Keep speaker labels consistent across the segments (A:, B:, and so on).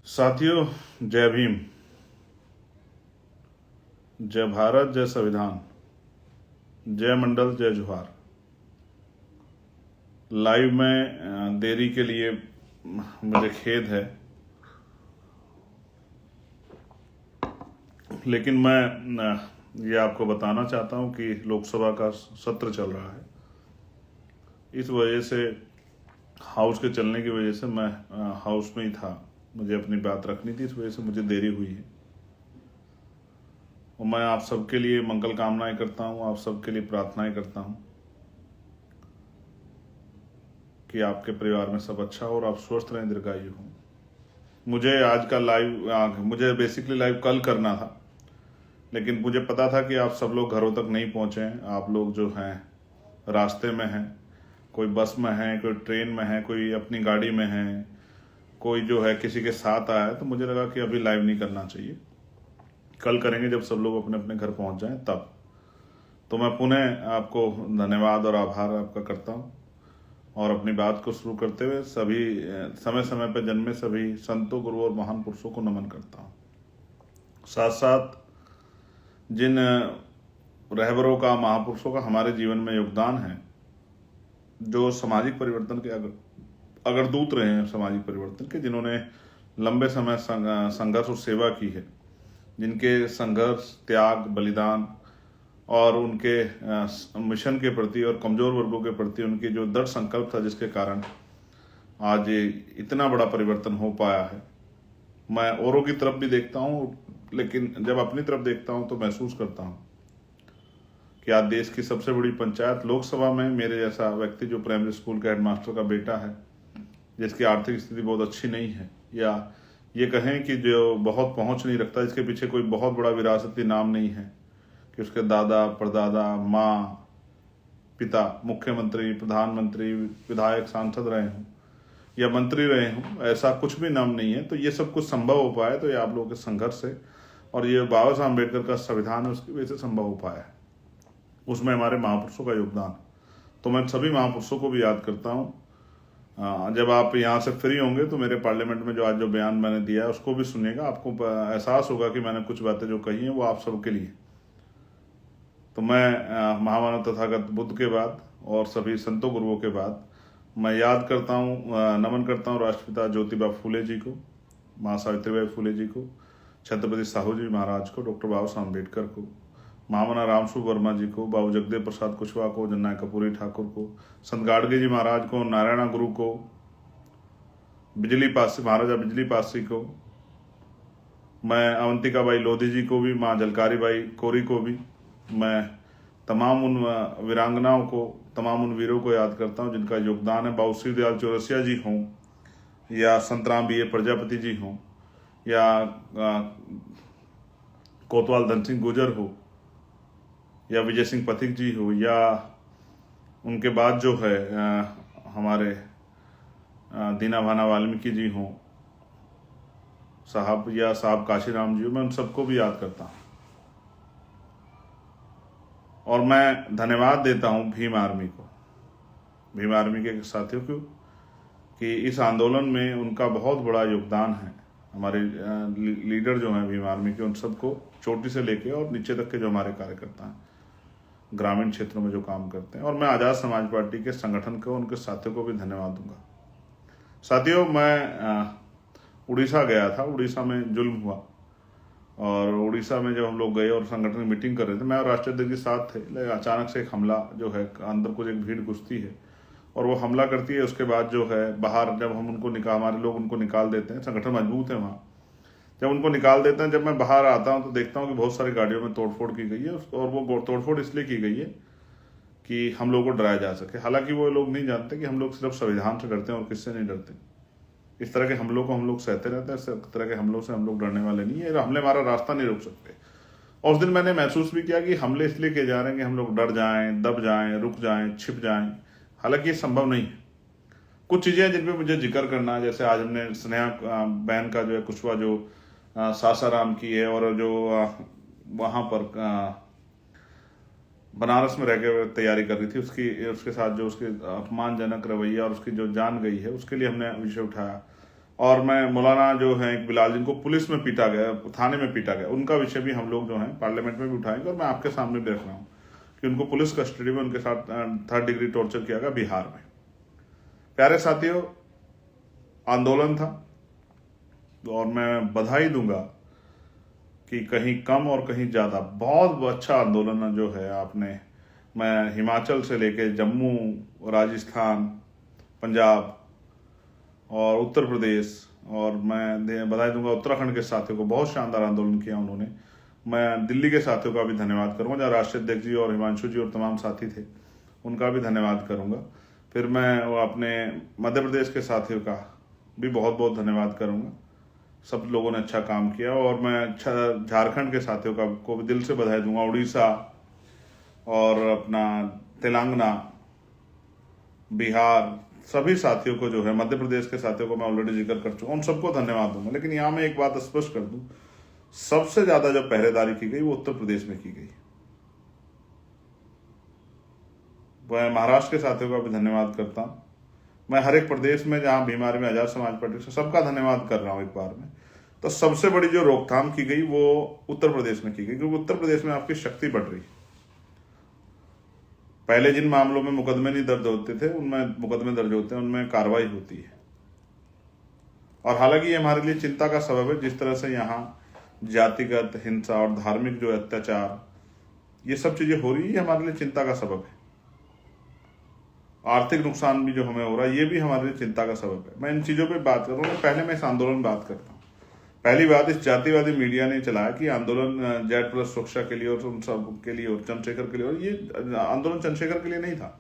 A: साथियों, जय भीम, जय भारत, जय संविधान, जय मंडल, जय जोहार। लाइव में देरी के लिए मुझे खेद है, लेकिन मैं ये आपको बताना चाहता हूं कि लोकसभा का सत्र चल रहा है। इस वजह से हाउस के चलने की वजह से मैं हाउस में ही था। मुझे अपनी बात रखनी थी, इस वजह से मुझे देरी हुई है। और मैं आप सबके लिए मंगल कामनाएं करता हूं, आप सबके लिए प्रार्थनाएं करता हूं कि आपके परिवार में सब अच्छा हो और आप स्वस्थ रहें, दीर्घायु हो। मुझे आज का मुझे बेसिकली लाइव कल करना था, लेकिन मुझे पता था कि आप सब लोग घरों तक नहीं पहुंचे हैं। आप लोग जो हैं रास्ते में हैं, कोई बस में है, कोई ट्रेन में है, कोई अपनी गाड़ी में है, कोई जो है किसी के साथ आया है। तो मुझे लगा कि अभी लाइव नहीं करना चाहिए, कल करेंगे जब सब लोग अपने अपने घर पहुंच जाएं तब। तो मैं पुनः आपको धन्यवाद और आभार आपका करता हूं और अपनी बात को शुरू करते हुए सभी समय समय पर जन्मे सभी संतों, गुरुओं और महान पुरुषों को नमन करता हूं। साथ साथ जिन रहबरों का, महापुरुषों का हमारे जीवन में योगदान है, जो सामाजिक परिवर्तन के अगर दूत रहे हैं, सामाजिक परिवर्तन के, जिन्होंने लंबे समय संघर्ष और सेवा की है, जिनके संघर्ष, त्याग, बलिदान और उनके मिशन के प्रति और कमजोर वर्गों के प्रति उनकी जो दृढ़ संकल्प था, जिसके कारण आज इतना बड़ा परिवर्तन हो पाया है। मैं औरों की तरफ भी देखता हूँ, लेकिन जब अपनी तरफ देखता हूँ तो महसूस करता हूँ कि आज देश की सबसे बड़ी पंचायत लोकसभा में मेरे जैसा व्यक्ति, जो प्राइमरी स्कूल के हेडमास्टर का बेटा है, जिसकी आर्थिक स्थिति बहुत अच्छी नहीं है, या ये कहें कि जो बहुत पहुंच नहीं रखता, जिसके पीछे कोई बहुत बड़ा विरासती नाम नहीं है कि उसके दादा, परदादा, माँ, पिता मुख्यमंत्री, प्रधानमंत्री, विधायक, सांसद रहे हों या मंत्री रहे हों, ऐसा कुछ भी नाम नहीं है। तो ये सब कुछ संभव हो पाया तो ये आप लोगों के संघर्ष से, और ये बाबा साहब अम्बेडकर का संविधान है, उसकी वजह से संभव हो पाया है। उसमें हमारे महापुरुषों का योगदान। तो मैं सभी महापुरुषों को भी याद करता हूँ। जब आप यहाँ से फ्री होंगे तो मेरे पार्लियामेंट में जो आज जो बयान मैंने दिया है उसको भी सुनिएगा। आपको एहसास होगा कि मैंने कुछ बातें जो कही हैं वो आप सबके लिए। तो मैं महामानव तथागत बुद्ध के बाद और सभी संतों, गुरुओं के बाद मैं याद करता हूँ, नमन करता हूँ राष्ट्रपिता ज्योतिबा फूले जी को, माँ सावित्रीबाई फूले जी को, छत्रपति साहू जी महाराज को, डॉक्टर बाबा साहब अम्बेडकर को, महामना रामस्वरूप वर्मा जी को, बाबू जगदेव प्रसाद कुशवाहा को, जननायक कपूरी ठाकुर को, संत गाडगे जी महाराज को, नारायणा गुरु को, बिजली पासी, महाराजा बिजली पासी को, मैं अवंतिका बाई लोधी जी को भी, माँ झलकारी बाई कोरी को भी, मैं तमाम उन वीरांगनाओं को, तमाम उन वीरों को याद करता हूँ जिनका योगदान है। बाबू श्री दयाल चौरसिया जी हों या संतराम बी ए प्रजापति जी हों या कोतवाल धन सिंह गुजर हो या विजय सिंह पथिक जी हो, या उनके बाद जो है हमारे दीना भाना वाल्मीकि जी हों साहब, या साहब काशीराम जी हो, मैं उन सबको भी याद करता हूँ। और मैं धन्यवाद देता हूँ भीम आर्मी को, भीम आर्मी के साथियों को, कि इस आंदोलन में उनका बहुत बड़ा योगदान है। हमारे लीडर जो हैं भीम आर्मी के, उन सबको चोटी से लेके और नीचे तक के जो हमारे कार्यकर्ता हैं, ग्रामीण क्षेत्रों में जो काम करते हैं, और मैं आज़ाद समाज पार्टी के संगठन को, उनके साथियों को भी धन्यवाद दूंगा। साथियों, मैं उड़ीसा गया था, उड़ीसा में जुल्म हुआ, और उड़ीसा में जब हम लोग गए और संगठन की मीटिंग कर रहे थे, मैं और राष्ट्रीय अध्यक्ष के साथ थे, लेकिन अचानक से एक हमला जो है, अंदर कुछ एक भीड़ घुसती है और वो हमला करती है। उसके बाद जो है बाहर जब हम उनको हमारे लोग उनको निकाल देते हैं, संगठन मजबूत है वहाँ, जब उनको निकाल देते हैं, जब मैं बाहर आता हूँ तो देखता हूँ कि बहुत सारी गाड़ियों में तोड़फोड़ की गई है, और वो तोड़फोड़ इसलिए की गई है कि हम लोग को डराया जा सके। हालांकि वो लोग नहीं जानते कि हम लोग सिर्फ संविधान से डरते हैं और किससे नहीं डरते। इस तरह के हमलों को हम लोग सहते रहते हैं, इस तरह के हमलों से हम लोग डरने वाले नहीं है। हमले हमारा रास्ता नहीं रोक सकते। और उस दिन मैंने महसूस भी किया कि हमले इसलिए किए जा रहे हैं कि हम लोग डर जाएं, दब जाएं, रुक जाएं, छिप जाएं। हालांकि ये संभव नहीं है। कुछ चीज़ें जिन पे मुझे जिक्र करना है, जैसे आज हमने स्नेहा बहन का जो है कुशवा जो सासाराम की है, और जो वहाँ पर बनारस में रह के तैयारी कर रही थी, उसके साथ जो उसके अपमानजनक रवैया और उसकी जो जान गई है, उसके लिए हमने विषय उठाया। और मैं मौलाना जो है एक बिलाल, जिनको पुलिस में पीटा गया, थाने में पीटा गया, उनका विषय भी हम लोग जो है पार्लियामेंट में भी उठाएंगे। और मैं आपके सामने भी रख रहा हूँ कि उनको पुलिस कस्टडी में उनके साथ 3rd डिग्री टॉर्चर किया गया बिहार में। प्यारे साथियों, आंदोलन था और मैं बधाई दूंगा कि कहीं कम और कहीं ज़्यादा बहुत अच्छा आंदोलन जो है आपने, मैं हिमाचल से लेके जम्मू, राजस्थान, पंजाब और उत्तर प्रदेश, और मैं बधाई दूंगा उत्तराखंड के साथियों को, बहुत शानदार आंदोलन किया उन्होंने। मैं दिल्ली के साथियों का भी धन्यवाद करूंगा, जहाँ राष्ट्रीय अध्यक्ष जी और हिमांशु जी और तमाम साथी थे, उनका भी धन्यवाद करूंगा। फिर मैं अपने मध्य प्रदेश के साथियों का भी बहुत बहुत धन्यवाद करूंगा, सब लोगों ने अच्छा काम किया। और मैं अच्छा झारखंड के साथियों का को भी दिल से बधाई दूंगा, उड़ीसा और अपना तेलंगाना, बिहार, सभी साथियों को जो है, मध्य प्रदेश के साथियों को मैं ऑलरेडी जिक्र कर चुका हूं, उन सबको धन्यवाद दूंगा। लेकिन यहां मैं एक बात स्पष्ट कर दूं, सबसे ज्यादा जो पहरेदारी की गई वो उत्तर प्रदेश में की गई। मैं महाराष्ट्र के साथियों का भी धन्यवाद करता हूं। मैं हर एक प्रदेश में जहां बीमारी में आजाद समाज पार्टी से सबका धन्यवाद कर रहा हूं एक बार में। तो सबसे बड़ी जो रोकथाम की गई वो उत्तर प्रदेश में की गई, क्योंकि उत्तर प्रदेश में आपकी शक्ति बढ़ रही। पहले जिन मामलों में मुकदमे नहीं दर्ज होते थे, उनमें मुकदमे दर्ज होते हैं, उनमें कार्रवाई होती है। और हालांकि ये हमारे लिए चिंता का सबब है, जिस तरह से यहाँ जातिगत हिंसा और धार्मिक जो अत्याचार, ये सब चीजें हो रही है, हमारे लिए चिंता का सबब है। आर्थिक नुकसान भी जो हमें हो रहा है, ये भी हमारे लिए चिंता का सबब है। मैं इन चीजों पे बात कर रहा हूँ, पहले मैं इस आंदोलन में बात करता हूँ। पहली बात, इस जातिवादी मीडिया ने चलाया कि आंदोलन जेड प्लस सुरक्षा के लिए और उन सब के लिए और चंद्रशेखर के लिए, और ये आंदोलन चंद्रशेखर के लिए नहीं था।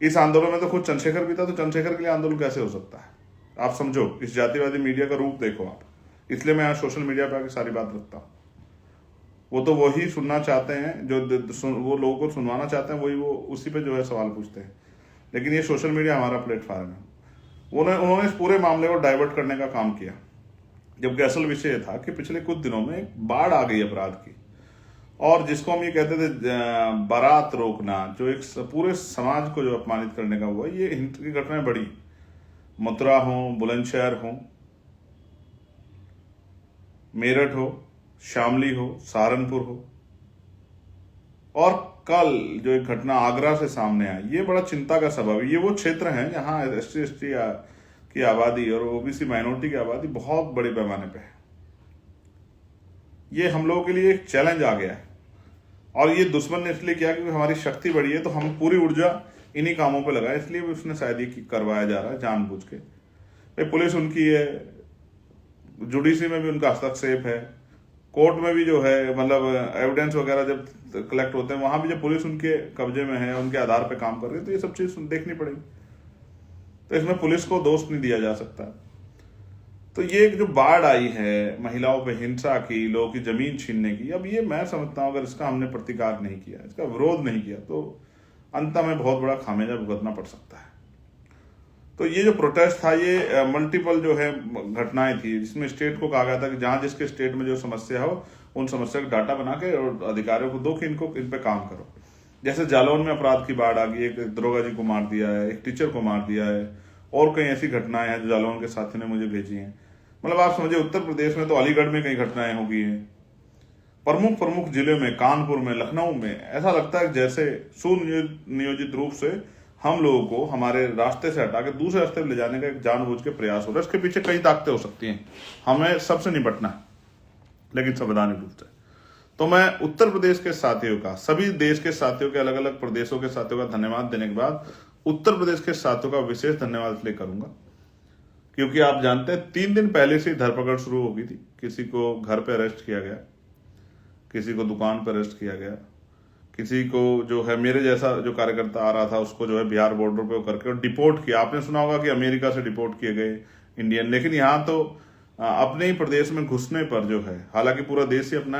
A: इस आंदोलन में तो खुद चंद्रशेखर भी था, तो चंद्रशेखर के लिए आंदोलन कैसे हो सकता है? आप समझो, इस जातिवादी मीडिया का रूप देखो आप। इसलिए मैं आज सोशल मीडिया पर आके सारी बात रखता हूँ। वो तो वही सुनना चाहते हैं जो वो लोगों को सुनवाना चाहते हैं, वही वो उसी पे जो है सवाल पूछते हैं। लेकिन ये सोशल मीडिया हमारा प्लेटफॉर्म है। उन्होंने इस पूरे मामले को डाइवर्ट करने का काम किया, जबकि असल विषय था कि पिछले कुछ दिनों में एक बाढ़ आ गई अपराध की, और जिसको हम ये कहते थे बारात रोकना, जो एक पूरे समाज को जो अपमानित करने का हुआ, ये हिंसा की घटनाएं बढ़ी। मथुरा हो, बुलंदशहर हो, मेरठ हो, शामली हो, सहारनपुर हो, और कल जो एक घटना आगरा से सामने आई, ये बड़ा चिंता का सबब है। ये वो क्षेत्र हैं जहां SC/ST की आबादी और OBC माइनॉरिटी की आबादी बहुत बड़े पैमाने पे है। ये हम लोगों के लिए एक चैलेंज आ गया है, और ये दुश्मन ने इसलिए किया क्योंकि हमारी शक्ति बढ़ी है, तो हम पूरी ऊर्जा इन्हीं कामों पे लगाए, इसलिए भी उसने शायद ये करवाया जा रहा है जानबूझ के। भाई पुलिस उनकी है, जुडिशरी में भी उनका हस्तक्षेप है, कोर्ट में भी जो है, मतलब एविडेंस वगैरह जब कलेक्ट होते हैं वहां भी जब पुलिस उनके कब्जे में है, उनके आधार पे काम कर रही है, तो ये सब चीज देखनी पड़ेगी। तो इसमें पुलिस को दोष नहीं दिया जा सकता। तो ये जो बाढ़ आई है महिलाओं पे हिंसा की, लोगों की जमीन छीनने की, अब ये मैं समझता हूं अगर इसका हमने प्रतिकार नहीं किया, इसका विरोध नहीं किया, तो अंत में बहुत बड़ा खामियाजा भुगतना पड़ सकता है। तो ये जो प्रोटेस्ट था, ये मल्टीपल जो है घटनाएं थी, जिसमें स्टेट को कहा गया था कि जहां जिसके स्टेट में जो समस्या हो, उन समस्या का डाटा बना के और अधिकारियों को दो कि इनको इन पे काम करो। जैसे जालौन में अपराध की बाढ़ आ गई, एक दरोगा जी को मार दिया है, एक टीचर को मार दिया है, और कई ऐसी घटनाएं हैं जो जालौन के साथी ने मुझे भेजी हैं। मतलब आप समझिए, उत्तर प्रदेश में तो अलीगढ़ में कई घटनाएं हो गई हैं, प्रमुख जिले में, कानपुर में, लखनऊ में। ऐसा लगता है जैसे सुनियोजित रूप से हम लोगों को हमारे रास्ते से हटा के दूसरे रास्ते पर ले जाने का एक जानबूझ के प्रयास हो रहा है। इसके पीछे कई ताकतें हो सकती हैं, हमें सबसे निपटना है, लेकिन संवैधानिक रूप से। तो मैं उत्तर प्रदेश के साथियों का, सभी देश के साथियों के, अलग अलग प्रदेशों के साथियों का धन्यवाद देने के बाद उत्तर प्रदेश के साथियों का विशेष धन्यवाद इसलिए करूंगा क्योंकि आप जानते हैं 3 दिन पहले से धरपकड़ शुरू हो गई थी। किसी को घर पे अरेस्ट किया गया, किसी को दुकान पर अरेस्ट किया गया, किसी को जो है मेरे जैसा जो कार्यकर्ता आ रहा था उसको जो है बिहार बॉर्डर पे करके और डिपोर्ट किया। आपने सुना होगा कि अमेरिका से डिपोर्ट किए गए इंडियन, लेकिन यहाँ तो अपने ही प्रदेश में घुसने पर जो है, हालांकि पूरा देश ही अपना,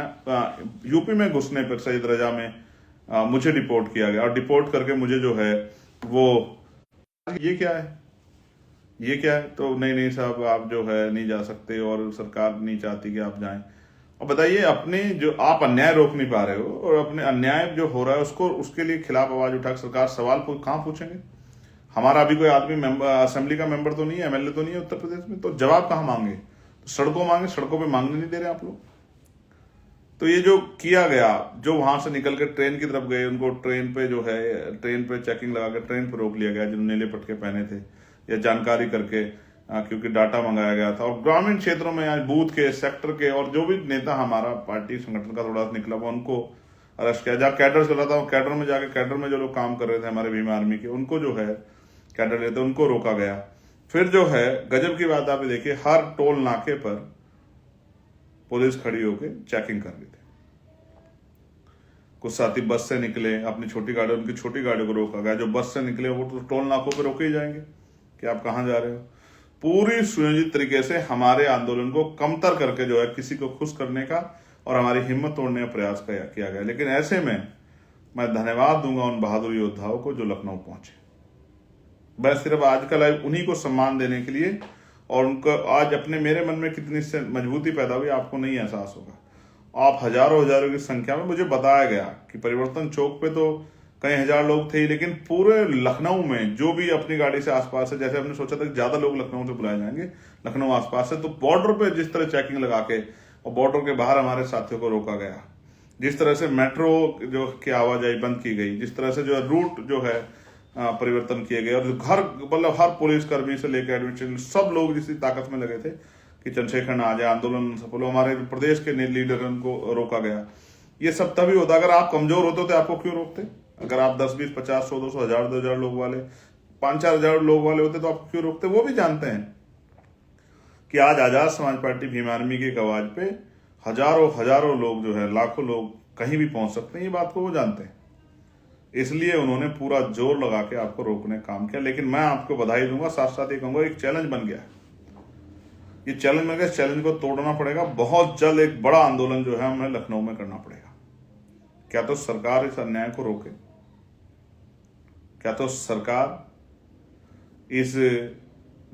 A: यूपी में घुसने पर सईद रजा में मुझे डिपोर्ट किया गया, और डिपोर्ट करके मुझे जो है वो, ये क्या है, ये क्या है? तो नहीं साहब, आप जो है नहीं जा सकते और सरकार नहीं चाहती कि आप जाएं। और बताइए, अपने जो आप अन्याय रोक नहीं पा रहे हो और अपने अन्याय जो हो रहा है उसको, उसके लिए खिलाफ आवाज उठा सरकार सवाल कहाँ पूछेंगे? हमारा अभी कोई आदमी असेंबली का मेंबर तो नहीं है, एमएलए तो नहीं है उत्तर प्रदेश में, तो जवाब कहाँ मांगे? तो सड़कों मांगे, सड़कों पे मांगने नहीं दे रहे आप लोग। तो ये जो किया गया, जो वहां से निकल के ट्रेन की तरफ गए उनको ट्रेन पे जो है, ट्रेन पे चेकिंग लगा के ट्रेन पे रोक लिया गया जिन्होंने नीले पटके पहने थे, या जानकारी करके क्योंकि डाटा मंगाया गया था। और ग्रामीण क्षेत्रों में आज बूथ के, सेक्टर के, और जो भी नेता हमारा पार्टी संगठन का थोड़ा सा निकला हुआ उनको अरेस्ट किया। जहाँ कैडर चल रहा था, कैडर में जाके, कैडर में जो लोग काम कर रहे थे हमारे भीम आर्मी के, उनको जो है कैडर लेते उनको रोका गया। फिर जो है गजब की बात आप देखिए, हर टोल नाके पर पुलिस खड़ी होकर चेकिंग कर रही थी। कुछ साथी बस से निकले, अपनी छोटी गाड़ी, उनकी छोटी गाड़ी को रोका गया। जो बस से निकले वो तो टोल नाकों पे रोके ही जाएंगे कि आप कहाँ जा रहे हो। पूरी सुनियोजित तरीके से हमारे आंदोलन को कमतर करके जो है किसी को खुश करने का और हमारी हिम्मत तोड़ने का प्रयास किया गया। लेकिन ऐसे में मैं धन्यवाद दूंगा उन बहादुर योद्धाओं को जो लखनऊ पहुंचे। मैं सिर्फ आज का लाइव उन्हीं को सम्मान देने के लिए, और उनको आज अपने, मेरे मन में कितनी से मजबूती पैदा हुई आपको नहीं एहसास होगा। आप हजारों हजारों की संख्या में, मुझे बताया गया कि परिवर्तन चौक पे तो कई हजार लोग थे, लेकिन पूरे लखनऊ में जो भी अपनी गाड़ी से आसपास से, जैसे हमने सोचा था कि ज्यादा लोग लखनऊ से बुलाए जाएंगे, लखनऊ आसपास से, तो बॉर्डर पे जिस तरह चेकिंग लगा के और बॉर्डर के बाहर हमारे साथियों को रोका गया, जिस तरह से मेट्रो जो की आवाजाही बंद की गई, जिस तरह से जो रूट जो है परिवर्तन किए गए, और घर मतलब हर पुलिसकर्मी से लेकर एडमिनिस्ट्रेशन सब लोग जिस ताकत में लगे थे कि चंद्रशेखर आ जाए, आंदोलन सफल हो, हमारे प्रदेश के लीडर को रोका गया। ये सब तभी होता, अगर आप कमजोर होते तो आपको क्यों रोकते? अगर आप 10, 20, 50, 100, 200, 1000, 2000 लोग वाले, 5-4 हजार लोग वाले होते तो आप क्यों रोकते? वो भी जानते हैं कि आज आजाद समाज पार्टी भीम आर्मी की आवाज पे हजारों लोग जो है, लाखों लोग कहीं भी पहुंच सकते हैं, ये बात को वो जानते हैं। इसलिए उन्होंने पूरा जोर लगा के आपको रोकने का काम किया। लेकिन मैं आपको बधाई दूंगा, साथ साथ ये कहूंगा, एक चैलेंज बन गया, ये चैलेंज बन गया, इस चैलेंज को तोड़ना पड़ेगा। बहुत जल्द एक बड़ा आंदोलन जो है हमें लखनऊ में करना पड़ेगा। क्या तो सरकार इस अन्याय को रोके, क्या तो सरकार इस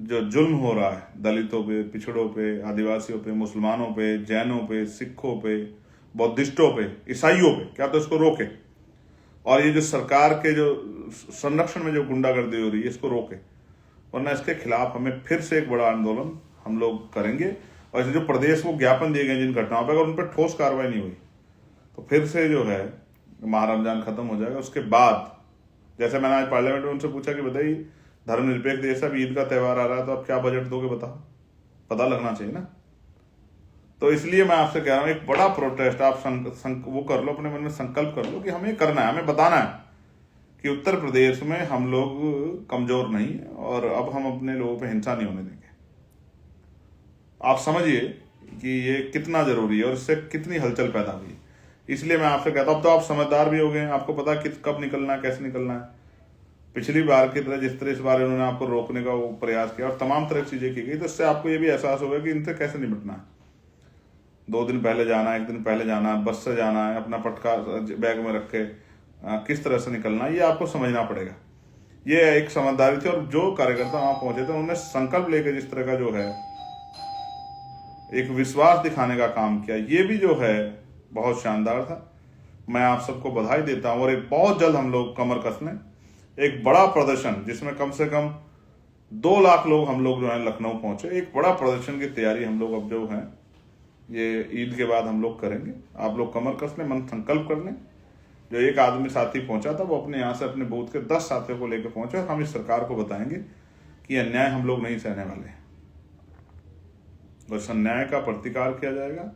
A: जो जुल्म हो रहा है दलितों पे, पिछड़ों पे, आदिवासियों पे, मुसलमानों पे, जैनों पे, सिखों पे, बौद्धिस्टों पे, ईसाइयों पे, क्या तो इसको रोके। और ये जो सरकार के जो संरक्षण में जो गुंडागर्दी हो रही है, इसको रोके, वरना इसके खिलाफ हमें फिर से एक बड़ा आंदोलन हम लोग करेंगे। और जो प्रदेश को ज्ञापन दिए गए जिन घटनाओं पर, अगर उन पर ठोस कार्रवाई नहीं हुई तो फिर से जो है माह रमजान खत्म हो जाएगा। उसके बाद जैसे मैंने आज पार्लियामेंट में उनसे पूछा कि बताइए, धर्मनिरपेक्ष देश, अब ईद का त्यौहार आ रहा है तो आप क्या बजट दोगे, बताओ, पता लगना चाहिए ना। तो इसलिए मैं आपसे कह रहा हूं, एक बड़ा प्रोटेस्ट आप वो कर लो, अपने मन में संकल्प कर लो कि हमें करना है, हमें बताना है कि उत्तर प्रदेश में हम लोग कमजोर नहीं, और अब हम अपने लोगों पे हिंसा नहीं होने देंगे। आप समझिए कि ये कितना जरूरी है और इससे कितनी हलचल पैदा हुई है। इसलिए मैं आपसे कहता हूं, अब तो आप समझदार भी हो गए, आपको पता कि कब निकलना है, कैसे निकलना है। पिछली बार की तरह जिस तरह इस बार इन्होंने आपको रोकने का वो प्रयास किया और तमाम तरह की चीजें की गई, तो इससे आपको ये भी एहसास होगा कि इनसे कैसे निपटना है। 2 दिन पहले जाना है, 1 दिन पहले जाना है, बस से जाना है, अपना पटका बैग में रख के किस तरह से निकलना है, ये आपको समझना पड़ेगा। ये एक समझदारी थी, और जो कार्यकर्ता वहां पहुंचे थे उन्होंने संकल्प लेकर जिस तरह का जो है एक विश्वास दिखाने का काम किया, ये भी जो है बहुत शानदार था। मैं आप सबको बधाई देता हूं। और एक बहुत जल्द हम लोग कमर कस लें, एक बड़ा प्रदर्शन जिसमें कम से कम 2 लाख लोग हम लोग जो है लखनऊ पहुंचे, एक बड़ा प्रदर्शन की तैयारी हम लोग अब जो है ये ईद के बाद हम लोग करेंगे। आप लोग कमर कस लें, मन संकल्प कर लें। जो एक आदमी साथी पहुंचा था वो अपने यहाँ से अपने बूथ के 10 साथियों को लेकर पहुंचे, और हम इस सरकार को बताएंगे कि अन्याय हम लोग नहीं सहने वाले हैं, और इस अन्याय का प्रतिकार किया जाएगा।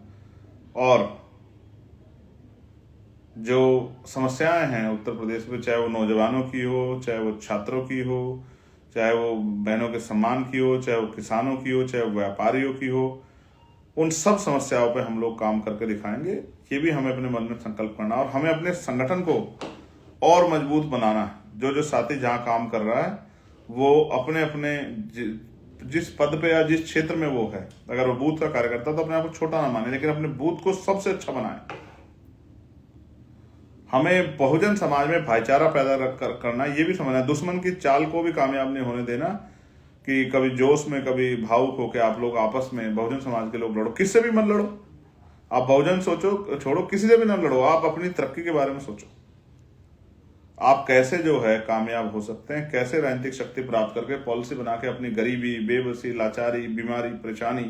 A: और जो समस्याएं हैं उत्तर प्रदेश में, चाहे वो नौजवानों की हो, चाहे वो छात्रों की हो, चाहे वो बहनों के सम्मान की हो, चाहे वो किसानों की हो, चाहे वो व्यापारियों की हो, उन सब समस्याओं पे हम लोग काम करके दिखाएंगे। ये भी हमें अपने मन में संकल्प करना, और हमें अपने संगठन को और मजबूत बनाना है। जो साथी जहां काम कर रहा है वो अपने अपने जिस पद पे या जिस क्षेत्र में वो है, अगर वो बूथ का कार्यकर्ता तो अपने आप को छोटा ना माने, लेकिन अपने बूथ को सबसे अच्छा बनाए। हमें बहुजन समाज में भाईचारा पैदा करना, ये भी समझना, दुश्मन की चाल को भी कामयाब नहीं होने देना कि कभी जोश में, कभी भावुक होकर आप लोग आपस में, बहुजन समाज के लोग लड़ो। किससे भी मत लड़ो, आप बहुजन सोचो, छोड़ो, किसी से भी ना लड़ो, आप अपनी तरक्की के बारे में सोचो। आप कैसे जो है कामयाब हो सकते हैं, कैसे राजनीतिक शक्ति प्राप्त करके पॉलिसी बना के अपनी गरीबी, बेबसी, लाचारी, बीमारी, परेशानी,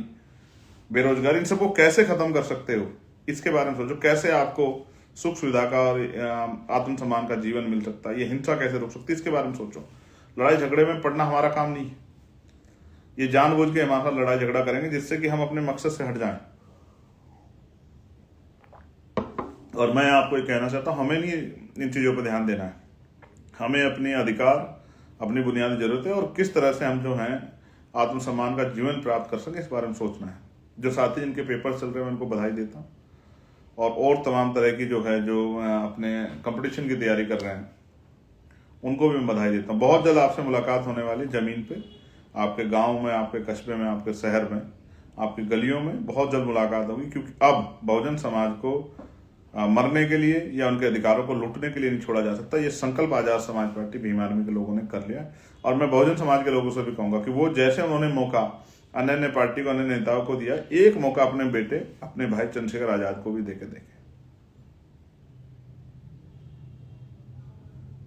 A: बेरोजगारी, इन सबको कैसे खत्म कर सकते हो, इसके बारे में सोचो। कैसे आपको सुख सुविधा का और आत्मसम्मान का जीवन मिल सकता है, ये हिंसा कैसे रोक सकती है, इसके बारे में सोचो। लड़ाई झगड़े में पड़ना हमारा काम नहीं है। ये जानबूझ के हमारे साथ लड़ाई झगड़ा करेंगे जिससे कि हम अपने मकसद से हट जाएं। और मैं आपको ये कहना चाहता हूं, हमें नहीं इन चीज़ों पर ध्यान देना है। हमें अपने अधिकार, अपनी बुनियादी जरूरतें और किस तरह से हम जो हैं आत्मसम्मान का जीवन प्राप्त कर सकें, इस बारे में सोचना है। जो साथी जिनके पेपर चल रहे हैं मैं उनको बधाई देता हूँ, और तमाम तरह की जो अपने कंपटीशन की तैयारी कर रहे हैं उनको भी मैं बधाई देता हूँ। बहुत जल्द आपसे मुलाकात होने वाली, जमीन पे, आपके गांव में, आपके कस्बे में, आपके शहर में, आपकी गलियों में बहुत जल्द मुलाकात होगी। क्योंकि अब बहुजन समाज को मरने के लिए या उनके अधिकारों को लूटने के लिए नहीं छोड़ा जा सकता। ये संकल्प आजाद समाज पार्टी भीम आर्मी के लोगों ने कर लिया। और मैं बहुजन समाज के लोगों से भी कहूंगा कि वो जैसे उन्होंने मौका अन्य अन्य पार्टी को, अन्य नेताओं को दिया, एक मौका अपने बेटे, अपने भाई चंद्रशेखर आजाद को भी देके देखें।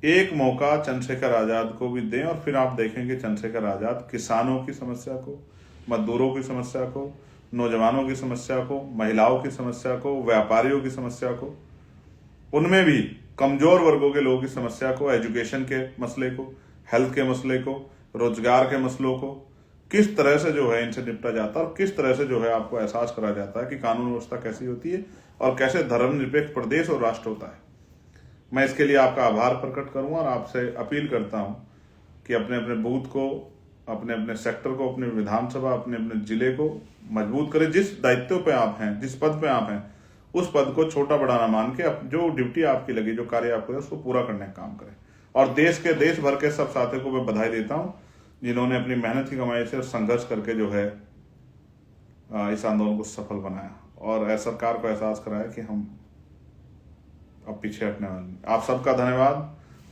A: एक मौका चंद्रशेखर आजाद को भी दें और फिर आप देखेंगे चंद्रशेखर आजाद किसानों की समस्या को, मजदूरों की समस्या को, नौजवानों की समस्या को, महिलाओं की समस्या को, व्यापारियों की समस्या को, उनमें भी कमजोर वर्गों के लोगों की समस्या को, एजुकेशन के मसले को, हेल्थ के मसले को, रोजगार के मसलों को किस तरह से जो है इनसे निपटा जाता है और किस तरह से जो है आपको एहसास कराया जाता है कि कानून व्यवस्था कैसी होती है और कैसे धर्मनिरपेक्ष प्रदेश और राष्ट्र होता है। मैं इसके लिए आपका आभार प्रकट करूंगा और आपसे अपील करता हूं कि अपने अपने बूथ को, अपने अपने सेक्टर को, अपने विधानसभा, अपने अपने जिले को मजबूत करें। जिस दायित्व पे आप हैं, जिस पद पे आप हैं, उस पद को छोटा बड़ा ना मान के जो ड्यूटी आपकी लगी, जो कार्य आपको है, उसको पूरा करने का काम करें। और देश भर के सब साथियों को मैं बधाई देता हूं जिन्होंने अपनी मेहनत की कमाई से संघर्ष करके जो है इस आंदोलन को सफल बनाया और सरकार को एहसास कराया कि हम अब पीछे हटने वाले नहीं। आप सबका धन्यवाद,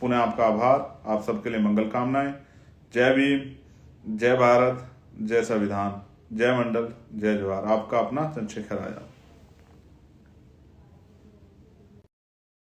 A: पुनः आपका आभार, आप सबके लिए मंगल कामनाएं। जय भीम, जय भारत, जय संविधान, जय मंडल, जय जवाहर। आपका अपना चंद्रशेखर आजाद।